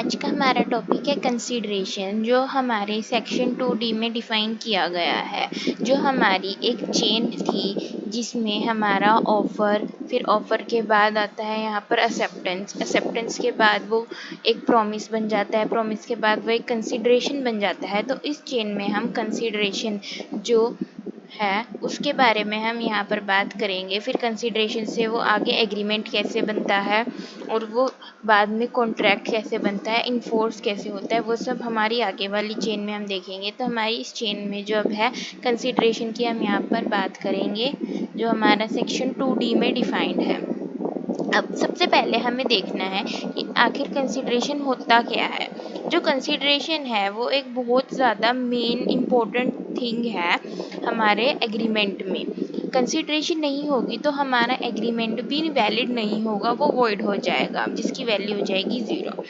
आज का हमारा टॉपिक है कंसीडरेशन, जो हमारे सेक्शन 2D में डिफाइन किया गया है। जो हमारी एक चेन थी जिसमें हमारा ऑफ़र, फिर ऑफ़र के बाद आता है यहाँ पर एक्सेप्टेंस के बाद वो एक प्रॉमिस बन जाता है, प्रॉमिस के बाद वो एक कंसीडरेशन बन जाता है। तो इस चेन में हम कंसीडरेशन जो है उसके बारे में हम यहाँ पर बात करेंगे। फिर कंसीडरेशन से वो आगे एग्रीमेंट कैसे बनता है और वो बाद में कॉन्ट्रैक्ट कैसे बनता है, इन्फोर्स कैसे होता है, वो सब हमारी आगे वाली चेन में हम देखेंगे। तो हमारी इस चेन में जो अब है कंसीडरेशन की हम यहाँ पर बात करेंगे, जो हमारा सेक्शन 2D में डिफाइंड है। अब सबसे पहले हमें देखना है कि आखिर कंसीडरेशन होता क्या है। जो कंसीडरेशन है वो एक बहुत ज़्यादा मेन इम्पोर्टेंट थिंग है हमारे एग्रीमेंट में। कंसीडरेशन नहीं होगी तो हमारा एग्रीमेंट भी वैलिड नहीं होगा, वो वॉइड हो जाएगा, जिसकी वैल्यू हो जाएगी 0।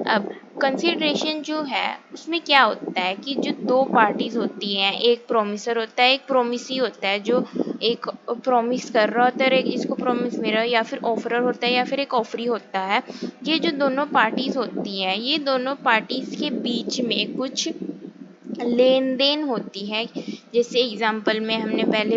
अब कंसीडरेशन जो है उसमें क्या होता है कि जो दो पार्टीज होती हैं, एक प्रोमिसर होता है, एक प्रोमिसी होता है, जो एक प्रॉमिस कर रहा होता है और एक जिसको प्रॉमिस मिल रहा है, या फिर ऑफरर होता है या फिर एक ऑफरी होता है। ये जो दोनों पार्टीज होती हैं, ये दोनों पार्टीज के बीच में कुछ लेन देन होती है। जैसे एग्जाम्पल में हमने पहले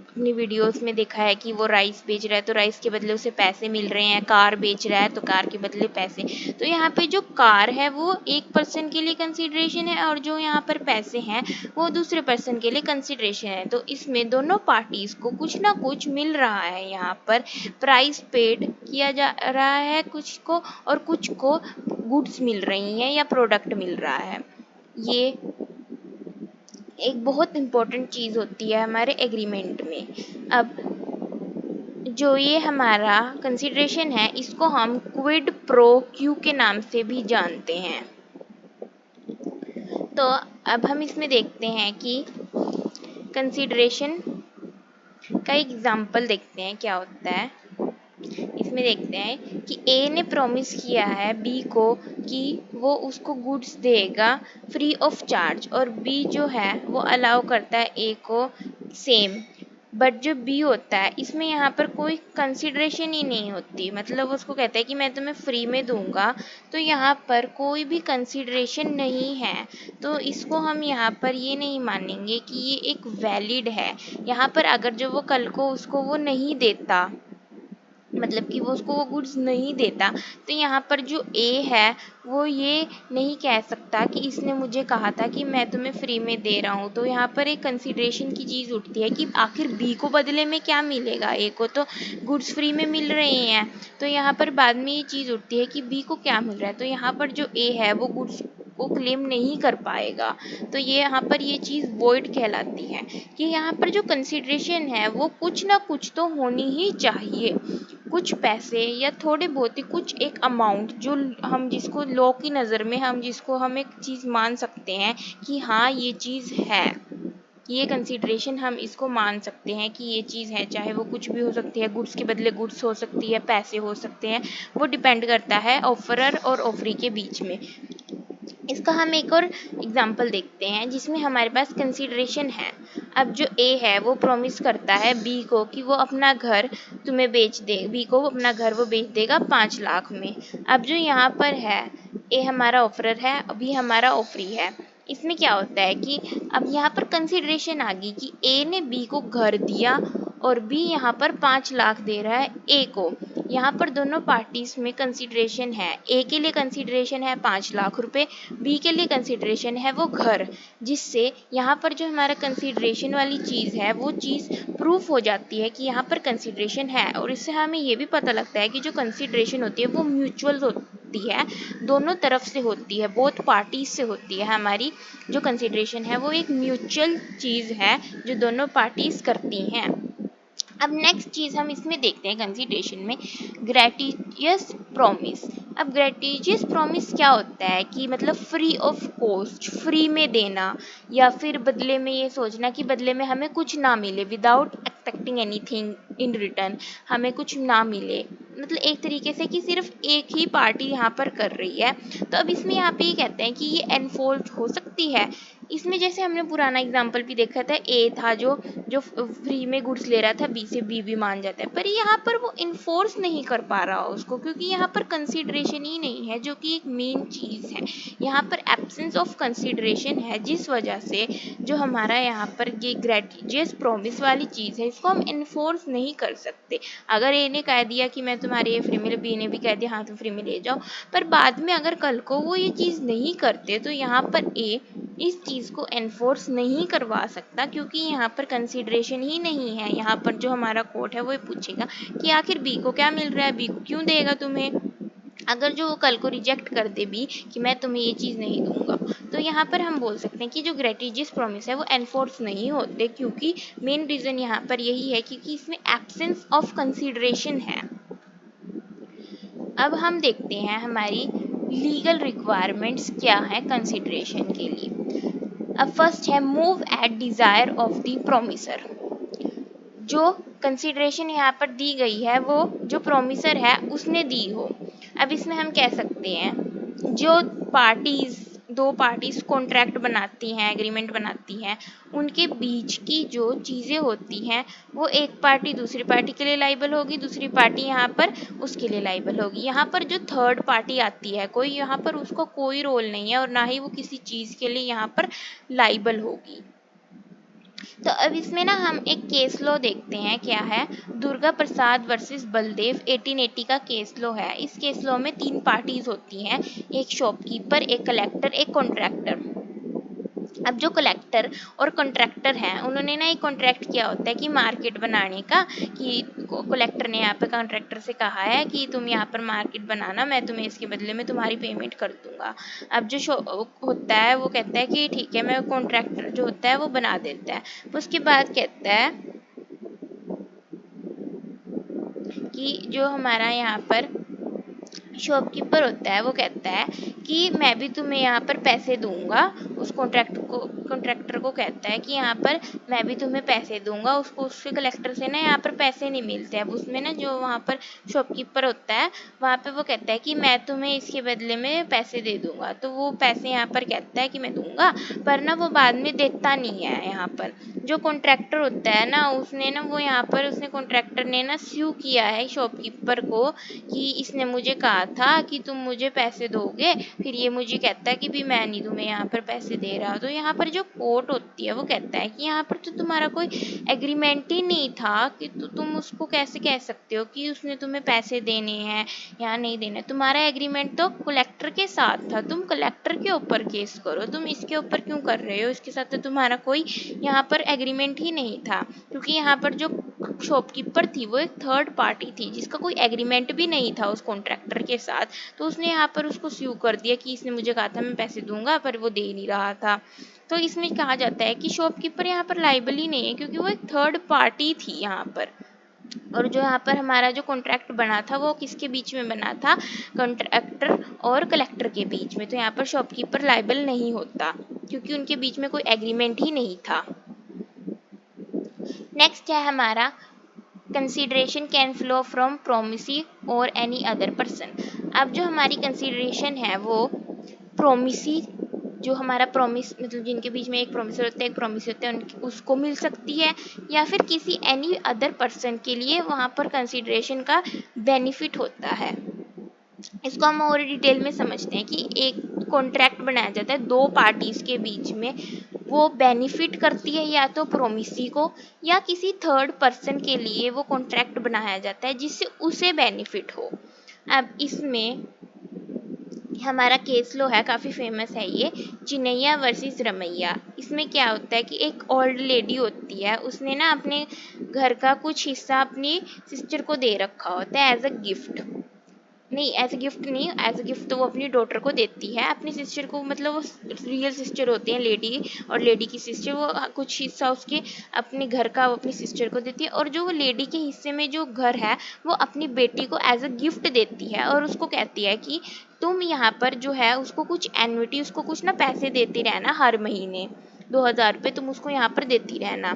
अपनी वीडियोस में देखा है कि वो राइस बेच रहा है तो राइस के बदले उसे पैसे मिल रहे हैं, कार बेच रहा है तो कार के बदले पैसे। तो यहाँ पे जो कार है वो एक पर्सन के लिए कंसीडरेशन है और जो यहाँ पर पैसे हैं वो दूसरे पर्सन के लिए कंसीडरेशन है। तो इसमें दोनों पार्टीज को कुछ ना कुछ मिल रहा है, यहाँ पर प्राइस पेड किया जा रहा है कुछ को, और कुछ को गुड्स मिल रही हैं या प्रोडक्ट मिल रहा है। ये एक बहुत इम्पोर्टेंट चीज़ होती है हमारे एग्रीमेंट में। अब जो ये हमारा कंसीडरेशन है इसको हम क्विड प्रो क्यू के नाम से भी जानते हैं। तो अब हम इसमें देखते हैं कि कंसीडरेशन का एग्जाम्पल देखते हैं क्या होता है। इसमें देखते हैं कि ए ने प्रॉमिस किया है बी को कि वो उसको गुड्स देगा फ्री ऑफ चार्ज, और बी जो है वो अलाउ करता है ए को सेम। बट जो बी होता है इसमें यहाँ पर कोई कंसिडरेशन ही नहीं होती, मतलब उसको कहता है कि मैं तुम्हें फ्री में दूंगा, तो यहाँ पर कोई भी कंसिडरेशन नहीं है। तो इसको हम यहाँ पर ये नहीं मानेंगे कि ये एक वैलिड है। यहाँ पर अगर जो वो कल को उसको वो नहीं देता, मतलब कि वो उसको वो गुड्स नहीं देता, तो यहाँ पर जो ए है वो ये नहीं कह सकता कि इसने मुझे कहा था कि मैं तुम्हें फ्री में दे रहा हूँ। तो यहाँ पर एक कंसिडरेशन की चीज़ उठती है कि आखिर बी को बदले में क्या मिलेगा, ए को तो गुड्स फ्री में मिल रहे हैं। तो यहाँ पर बाद में ये चीज़ उठती है कि बी को क्या मिल रहा है, तो यहाँ पर जो ए है वो गुड्स को क्लेम नहीं कर पाएगा। तो ये यहाँ पर ये चीज़ वॉइड कहलाती है कि यहाँ पर जो कंसिडरेशन है वो कुछ ना कुछ तो होनी ही चाहिए, कुछ पैसे या थोड़े बहुत ही कुछ एक अमाउंट जो हम जिसको लॉ की नज़र में हम जिसको हम एक चीज़ मान सकते हैं कि हाँ ये चीज़ है, ये कंसीडरेशन हम इसको मान सकते हैं कि ये चीज़ है। चाहे वो कुछ भी हो सकती है, गुड्स के बदले गुड्स हो सकती है, पैसे हो सकते हैं, वो डिपेंड करता है ऑफरर और ऑफरी के बीच में। इसका हम एक और एग्जाम्पल देखते हैं जिसमें हमारे पास कंसीडरेशन है। अब जो ए है वो प्रॉमिस करता है बी को कि वो अपना घर तुम्हें बेच दे, बी को अपना घर वो बेच देगा 5 लाख में। अब जो यहाँ पर है ए हमारा ऑफरर है, अभी हमारा ऑफरी है। इसमें क्या होता है कि अब यहाँ पर कंसीडरेशन आ गई कि ए ने बी को घर दिया और बी यहाँ पर 5 लाख दे रहा है ए को। यहाँ पर दोनों पार्टीज में कंसीडरेशन है, ए के लिए कंसीडरेशन है 5 लाख रुपए, बी के लिए कंसीडरेशन है वो घर, जिससे यहाँ पर जो हमारा कंसीडरेशन वाली चीज़ है वो चीज़ प्रूफ हो जाती है कि यहाँ पर कंसीडरेशन है। और इससे हमें ये भी पता लगता है कि जो कंसीडरेशन होती है वो म्यूचुअल होती है, दोनों तरफ से होती है, बोथ पार्टीज से होती है। हमारी जो कंसीडरेशन है वो एक म्यूचुअल चीज़ है जो दोनों पार्टीज करती हैं। अब नेक्स्ट चीज़ हम इसमें देखते हैं कंसीडरेशन में, ग्रेटिजियस प्रॉमिस। अब ग्रेटिजियस प्रॉमिस क्या होता है कि मतलब फ्री ऑफ कॉस्ट, फ्री में देना, या फिर बदले में ये सोचना कि बदले में हमें कुछ ना मिले, without expecting anything in return, हमें कुछ ना मिले, मतलब एक तरीके से कि सिर्फ एक ही पार्टी यहाँ पर कर रही है। तो अब इसमें यहाँ पे ये कहते हैं कि ये एनफोर्स हो सकती है इसमें जैसे हमने पुराना एग्जाम्पल भी देखा था, ए था जो जो फ्री में गुड्स ले रहा था, बी से बी भी मान जाता है, पर यहाँ पर वो इन्फोर्स नहीं कर पा रहा उसको, क्योंकि यहाँ पर कंसिडरेशन ही नहीं है, जो कि एक मेन चीज़ है। यहाँ पर एब्सेंस ऑफ कंसिडरेशन है, जिस वजह से जो हमारा यहाँ पर ये ग्रेटिजियस प्रॉमिस वाली चीज़ है, इसको हम इन्फोर्स नहीं कर सकते। अगर ए ने कह दिया कि मैं तुम्हारे ये फ्री में, बी ने भी कह दिया हाँ तुम फ्री में ले जाओ, पर बाद में अगर कल को वो ये चीज़ नहीं करते, तो यहाँ पर ए इस चीज़ को एनफोर्स नहीं करवा सकता, क्योंकि यहाँ पर कंसिडरेशन ही नहीं है। यहाँ पर जो हमारा कोर्ट है वो ये पूछेगा कि आखिर बी को क्या मिल रहा है, बी को क्यों देगा तुम्हें। अगर जो वो कल को रिजेक्ट कर दे बी कि मैं तुम्हें ये चीज़ नहीं दूंगा, तो यहाँ पर हम बोल सकते हैं कि जो ग्रेटिजियस प्रॉमिस है वो एनफोर्स नहीं होते, क्योंकि मेन रीज़न यहाँ पर यही है क्योंकि इसमें एब्सेंस ऑफ कंसिडरेशन है। अब हम देखते हैं हमारी लीगल रिक्वायरमेंट्स क्या है कंसिडरेशन के लिए। अब फर्स्ट है move at desire of the promisor. जो कंसिडरेशन यहाँ पर दी गई है वो जो प्रोमिसर है उसने दी हो। अब इसमें हम कह सकते हैं जो पार्टीज, दो पार्टीज कॉन्ट्रैक्ट बनाती हैं, एग्रीमेंट बनाती हैं, उनके बीच की जो चीज़ें होती हैं वो एक पार्टी दूसरी पार्टी के लिए लाइबल होगी, दूसरी पार्टी यहाँ पर उसके लिए लाइबल होगी। यहाँ पर जो थर्ड पार्टी आती है कोई, यहाँ पर उसका कोई रोल नहीं है और ना ही वो किसी चीज़ के लिए यहाँ पर लाइबल होगी। तो अब इसमें ना हम एक केस लॉ देखते हैं क्या है। दुर्गा प्रसाद वर्सेस बलदेव 1880 का केस लॉ है। इस केस लॉ में 3 पार्टीज होती हैं, एक शॉपकीपर, एक कलेक्टर, एक कॉन्ट्रैक्टर। अब जो कलेक्टर और कॉन्ट्रैक्टर हैं उन्होंने ना एक कॉन्ट्रैक्ट किया होता है कि मार्केट बनाने का, कि कलेक्टर ने यहाँ पे कॉन्ट्रैक्टर से कहा है कि तुम यहाँ पर मार्केट बनाना, मैं तुम्हें इसके बदले में तुम्हारी पेमेंट कर दूंगा। अब जो होता है वो कहता है कि ठीक है, मैं कॉन्ट्रैक्टर जो होता है वो बना देता है। उसके बाद कहता है कि जो हमारा यहाँ पर शॉपकीपर होता है वो कहता है कि मैं भी तुम्हें यहाँ पर पैसे दूंगा। उस कॉन्ट्रैक्टर को कहता है कि यहाँ पर मैं भी तुम्हें पैसे दूंगा। उसको उसके कलेक्टर से ना यहाँ पर पैसे नहीं मिलते। अब उसमें ना जो वहाँ पर शॉपकीपर होता है वहाँ पे वो कहता है कि मैं तुम्हें इसके बदले में पैसे दे दूंगा। तो वो पैसे यहाँ पर कहता है कि मैं दूंगा, पर ना वो बाद में देता नहीं है। यहाँ पर जो कॉन्ट्रैक्टर होता है ना उसने ना वो यहाँ पर उसने कॉन्ट्रैक्टर ने ना स्यू किया है शॉपकीपर को कि इसने मुझे कहा था कि तुम मुझे पैसे दोगे, फिर ये मुझे कहता है कि भी मैं नहीं तुम्हें यहाँ पर पैसे दे रहा। तो यहाँ पर जो कोर्ट होती है वो कहता है कि यहाँ पर तो तुम्हारा कोई एग्रीमेंट ही नहीं था कि तुम उसको कैसे कह सकते हो कि उसने तुम्हें पैसे देने हैं या नहीं देने। तुम्हारा एग्रीमेंट तो कलेक्टर के साथ था, तुम कलेक्टर के ऊपर केस करो, तुम इसके ऊपर क्यों कर रहे हो। इसके साथ तो तुम्हारा कोई यहाँ पर एग्रीमेंट ही नहीं था, क्योंकि यहाँ पर जो शॉपकीपर थी वो एक थर्ड पार्टी थी जिसका कोई एग्रीमेंट भी नहीं था उस कॉन्ट्रैक्टर के साथ। तो उसने यहाँ पर उसको स्यू कर दिया कि इसने मुझे कहा था मैं पैसे दूंगा, पर वो दे नहीं रहा था। तो इसमें कहा जाता है कि शॉपकीपर यहाँ पर लाइबल ही नहीं है, क्योंकि वो एक थर्ड पार्टी थी यहाँ पर। और जो यहाँ पर हमारा जो कॉन्ट्रैक्ट बना था वो किसके बीच में बना था, कॉन्ट्रैक्टर और कलेक्टर के बीच में। तो यहाँ पर शॉपकीपर लाइबल नहीं होता, क्योंकि उनके बीच में कोई एग्रीमेंट ही नहीं था। नेक्स्ट है हमारा consideration can flow from promisee और एनी अदर पर्सन। अब जो हमारी कंसिडरेशन है वो प्रोमिसी, जो हमारा प्रॉमिस मतलब जिनके बीच में एक प्रोमिसर होता है एक प्रोमिस होता है उसको मिल सकती है, या फिर किसी एनी अदर पर्सन के लिए वहाँ पर कंसिडरेशन का बेनिफिट होता है। इसको हम और डिटेल में समझते हैं कि एक कॉन्ट्रैक्ट बनाया जाता है दो पार्टीज के बीच में, वो बेनिफिट करती है या तो प्रोमिसी को या किसी थर्ड पर्सन के लिए वो कॉन्ट्रैक्ट बनाया जाता है जिससे उसे बेनिफिट हो। अब इसमें हमारा केस लो है, काफ़ी फेमस है ये, चिनैया वर्सेस रमैया। इसमें क्या होता है कि एक ओल्ड लेडी होती है, उसने ना अपने घर का कुछ हिस्सा अपनी सिस्टर को दे रखा होता है एज अ गिफ्ट। नहीं, एज अ गिफ्ट नहीं, एज अ गिफ्ट तो वो अपनी डॉटर को देती है, अपनी सिस्टर को, मतलब वो रियल सिस्टर होती है लेडी और लेडी की सिस्टर, वो कुछ हिस्सा उसके अपने घर का वो अपनी सिस्टर को देती है, और जो वो लेडी के हिस्से में जो घर है वो अपनी बेटी को एज अ गिफ्ट देती है, और उसको कहती है कि तुम यहाँ पर जो है उसको कुछ एन्युटी, उसको कुछ ना पैसे देती रहना, हर महीने 2000 रुपये तुम उसको यहाँ पर देती रहना।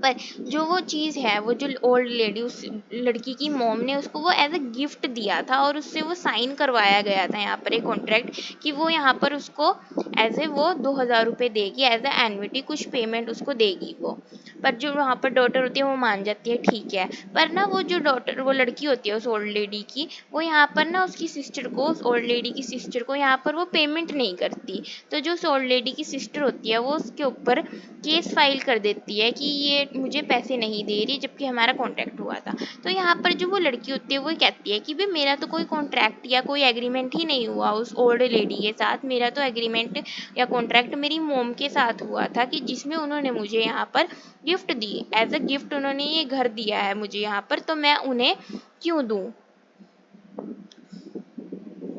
पर जो वो चीज़ है, वो जो ओल्ड लेडी, उस लड़की की मॉम ने उसको वो एज अ गिफ्ट दिया था और उससे वो साइन करवाया गया था यहाँ पर एक कॉन्ट्रैक्ट कि वो यहाँ पर उसको एज ए वो 2000 रुपये देगी एज ए एन्युटी, कुछ पेमेंट उसको देगी वो। पर जो वहाँ पर डॉटर होती है वो मान जाती है, ठीक है। पर ना वो जो डॉटर, वो लड़की होती है उस ओल्ड लेडी की, वो यहाँ पर ना उसकी सिस्टर को, उस ओल्ड लेडी की सिस्टर को यहाँ पर वो पेमेंट नहीं करती। तो जो उस ओल्ड लेडी की सिस्टर होती है वो उसके ऊपर केस फाइल कर देती है कि ये मुझे पैसे नहीं दे रही, जबकि हमारा कॉन्ट्रैक्ट हुआ था। तो यहाँ पर जो वो लड़की होती है वो कहती है कि भाई मेरा तो कोई कॉन्ट्रैक्ट या कोई एग्रीमेंट ही नहीं हुआ उस ओल्ड लेडी के साथ, मेरा तो एग्रीमेंट या कॉन्ट्रैक्ट मेरी मोम के साथ हुआ था कि जिसमें उन्होंने मुझे यहाँ पर गिफ्ट दी, एज अ गिफ्ट उन्होंने ये घर दिया है मुझे यहाँ पर, तो मैं उन्हें क्यों दूँ,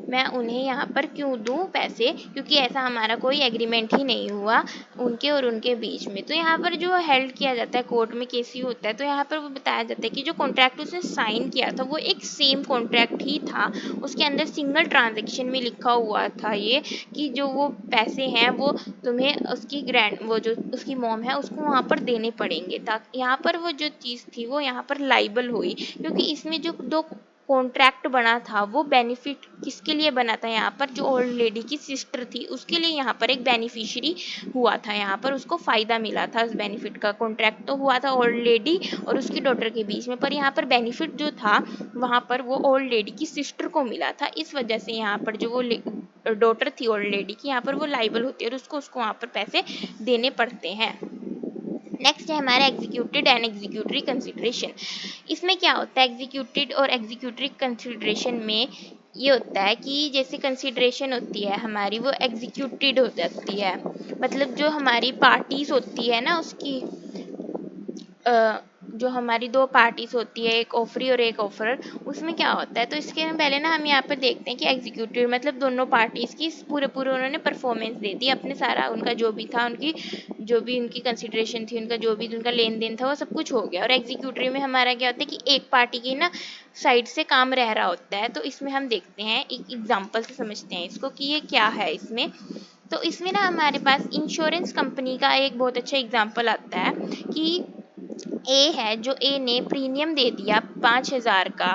मैं उन्हें यहाँ पर क्यों दूँ पैसे, क्योंकि ऐसा हमारा कोई एग्रीमेंट ही नहीं हुआ उनके और उनके बीच में। तो यहाँ पर जो हेल्ड किया जाता है कोर्ट में, केस ही होता है, तो यहाँ पर वो बताया जाता है कि जो कॉन्ट्रैक्ट उसने साइन किया था वो एक सेम कॉन्ट्रैक्ट ही था। उसके अंदर सिंगल ट्रांजेक्शन में लिखा हुआ था ये कि जो वो पैसे हैं वो तुम्हें उसकी वो जो उसकी मॉम है उसको वहाँ पर देने पड़ेंगे। ताकि यहाँ पर वो जो चीज़ थी वो यहाँ पर लाइबल हुई, क्योंकि इसमें जो दो कॉन्ट्रैक्ट बना था वो बेनिफिट किसके लिए बना था, यहाँ पर जो ओल्ड लेडी की सिस्टर थी उसके लिए यहाँ पर एक बेनिफिशियरी हुआ था, यहाँ पर उसको फ़ायदा मिला था उस बेनिफिट का। कॉन्ट्रैक्ट तो हुआ था ओल्ड लेडी और उसकी डॉटर के बीच में, पर यहाँ पर बेनिफिट जो था वहाँ पर वो ओल्ड लेडी की सिस्टर को मिला था। इस वजह से यहाँ पर जो वो डॉटर थी ओल्ड लेडी की, यहाँ पर वो लाइबल होती है और उसको वहाँ पर पैसे देने पड़ते हैं। नेक्स्ट है हमारा एग्जीक्यूटेड एंड एग्जीक्यूटरी कंसिडरेशन। इसमें क्या होता है, एग्जीक्यूटेड और एग्जीक्यूटरी कंसिडरेशन में ये होता है कि जैसे कंसिडरेशन होती है हमारी वो एग्जीक्यूटेड हो जाती है, मतलब जो हमारी पार्टीज होती है ना उसकी जो हमारी दो पार्टीज होती है, एक ऑफरी और एक ऑफरर, उसमें क्या होता है। तो इसके पहले ना हम यहाँ पर देखते हैं कि एग्जीक्यूटिव मतलब दोनों पार्टीज की पूरे उन्होंने परफॉर्मेंस दे दी, अपने सारा उनका जो भी था, उनकी जो भी उनकी कंसिडरेशन थी, उनका जो भी उनका लेन देन था वो सब कुछ हो गया। और एग्जीक्यूटिव में हमारा क्या होता है कि एक पार्टी की ना साइड से काम रह रहा होता है। तो इसमें हम देखते हैं, एक एग्जाम्पल से समझते हैं इसको कि ये क्या है इसमें। तो इसमें ना हमारे पास इंश्योरेंस कंपनी का एक बहुत अच्छा एग्जाम्पल आता है कि ए है, जो ए ने प्रीमियम दे दिया 5000 का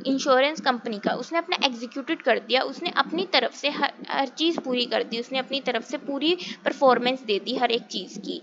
इंश्योरेंस कंपनी का, उसने अपना एग्जीक्यूटेड कर दिया, उसने अपनी तरफ से हर चीज़ पूरी कर दी, उसने अपनी तरफ से पूरी परफॉर्मेंस दे दी हर एक चीज़ की,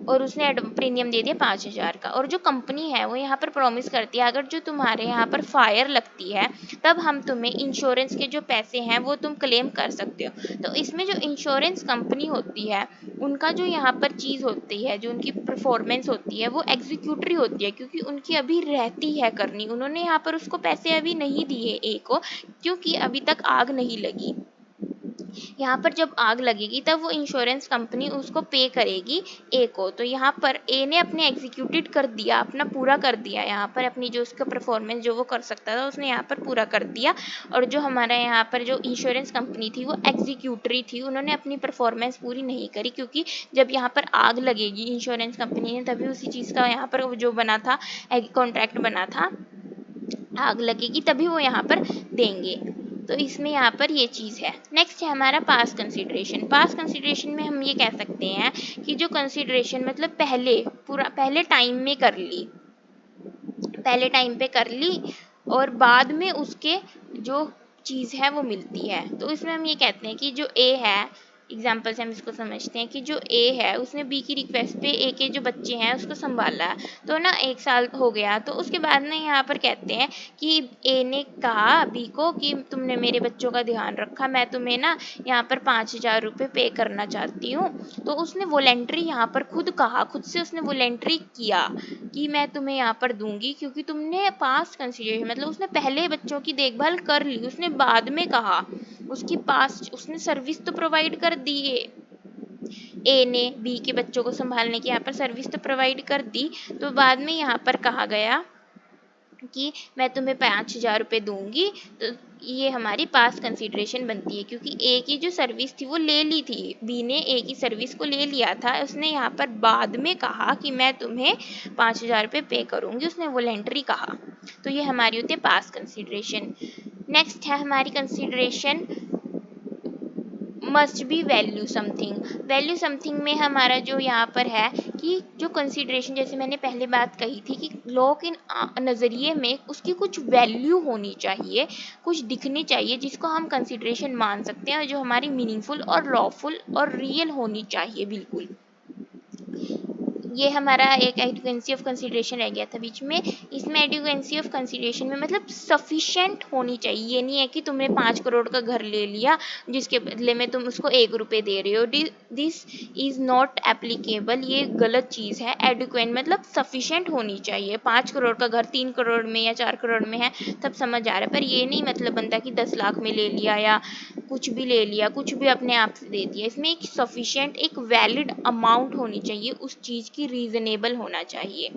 और उसने प्रीमियम दे दिया 5000 का। और जो कंपनी है वो यहाँ पर प्रॉमिस करती है अगर जो तुम्हारे यहाँ पर फायर लगती है तब हम तुम्हें इंश्योरेंस के जो पैसे हैं वो तुम क्लेम कर सकते हो। तो इसमें जो इंश्योरेंस कंपनी होती है उनका जो यहाँ पर चीज़ होती है, जो उनकी परफॉर्मेंस होती है वो एग्जीक्यूटरी होती है, क्योंकि उनकी अभी रहती है करनी। उन्होंने यहाँ पर उसको पैसे अभी नहीं दिए ए को, क्योंकि अभी तक आग नहीं लगी। यहाँ पर जब आग लगेगी तब वो इंश्योरेंस कंपनी उसको पे करेगी ए को। तो यहाँ पर ए ने अपने एग्जीक्यूटेड कर दिया, अपना पूरा कर दिया, यहाँ पर अपनी जो उसका परफॉर्मेंस जो वो कर सकता था उसने यहाँ पर पूरा कर दिया। और जो हमारा यहाँ पर जो इंश्योरेंस कंपनी थी वो एग्जीक्यूटरी थी, उन्होंने अपनी परफॉर्मेंस पूरी नहीं करी, क्योंकि जब यहाँ पर आग लगेगी इंश्योरेंस कंपनी ने तभी उसी चीज़ का यहाँ पर जो बना था कॉन्ट्रैक्ट बना था, आग लगेगी तभी वो यहाँ पर देंगे। तो इसमें यहाँ पर ये चीज़ है। नेक्स्ट है हमारा पास कंसिडरेशन। पास कंसिडरेशन में हम ये कह सकते हैं कि जो कंसिडरेशन मतलब पहले टाइम में कर ली, पहले टाइम पे कर ली और बाद में उसके जो चीज़ है वो मिलती है। तो इसमें हम ये कहते हैं कि जो ए है, एग्जाम्पल से हम इसको समझते हैं कि जो ए है उसने बी की रिक्वेस्ट पे ए के जो बच्चे हैं उसको संभाला, तो ना 1 साल हो गया। तो उसके बाद ना यहाँ पर कहते हैं कि ए ने कहा बी को कि तुमने मेरे बच्चों का ध्यान रखा, मैं तुम्हें ना यहाँ पर 5000 रुपये पे करना चाहती हूँ। तो उसने वॉलेंट्री यहाँ पर खुद से उसने वॉलेंट्री किया कि मैं तुम्हें यहाँ पर दूंगी, क्योंकि तुमने पास कंसिडरेशन मतलब उसने पहले बच्चों की देखभाल कर ली, उसने बाद में कहा, उसकी पास उसने सर्विस तो प्रोवाइड कर दी है, ए ने बी के बच्चों को संभालने की यहाँ पर सर्विस तो प्रोवाइड कर दी। तो बाद में यहाँ पर कहा गया कि मैं तुम्हें 5000 रुपये दूंगी। तो ये हमारी पास कंसिडरेशन बनती है, क्योंकि ए की जो सर्विस थी वो ले ली थी, बी ने ए की सर्विस को ले लिया था, उसने यहाँ पर बाद में कहा कि मैं तुम्हें 5000 रुपये पे करूंगी, उसने वॉलेंट्री कहा। तो ये हमारी होती है पास कंसिडरेशन। नेक्स्ट है हमारी consideration must be value something. Value something में हमारा जो यहाँ पर है कि जो कंसिडरेशन, जैसे मैंने पहले बात कही थी कि लॉ के नज़रिए में उसकी कुछ वैल्यू होनी चाहिए, कुछ दिखनी चाहिए जिसको हम कंसिडरेशन मान सकते हैं और जो हमारी मीनिंगफुल और लॉफुल और रियल होनी चाहिए बिल्कुल। ये हमारा एक एडिक्वेंसी ऑफ कंसिडरेशन रह गया था बीच में। इसमें एडिक्वेंसी ऑफ कंसिडरेशन में मतलब सफिशेंट होनी चाहिए। ये नहीं है कि तुमने 5 करोड़ का घर ले लिया जिसके बदले में तुम उसको 1 रुपये दे रहे हो। दिस इज नॉट एप्लीकेबल, ये गलत चीज़ है। एडिक्वेंट मतलब सफिशेंट होनी चाहिए। 5 करोड़ का घर 3 करोड़ में या 4 करोड़ में है तब समझ आ रहा है, पर ये नहीं मतलब बनता कि 10 लाख में ले लिया या कुछ भी ले लिया, कुछ भी अपने आप से दे दिया। इसमें एक सफिशिएंट, एक वैलिड अमाउंट होनी चाहिए, उस चीज़ की रीजनेबल होना चाहिए।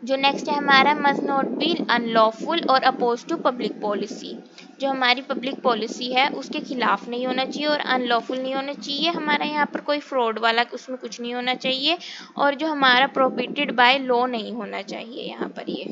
जो नेक्स्ट है हमारा, मस्ट नॉट बी अनलॉफुल और अपोज टू पब्लिक पॉलिसी। जो हमारी पब्लिक पॉलिसी है उसके खिलाफ नहीं होना चाहिए और अनलॉफुल नहीं होना चाहिए। हमारा यहाँ पर कोई फ्रॉड वाला उसमें कुछ नहीं होना चाहिए और जो हमारा प्रोहिबिटेड बाय लॉ नहीं होना चाहिए यहाँ पर। ये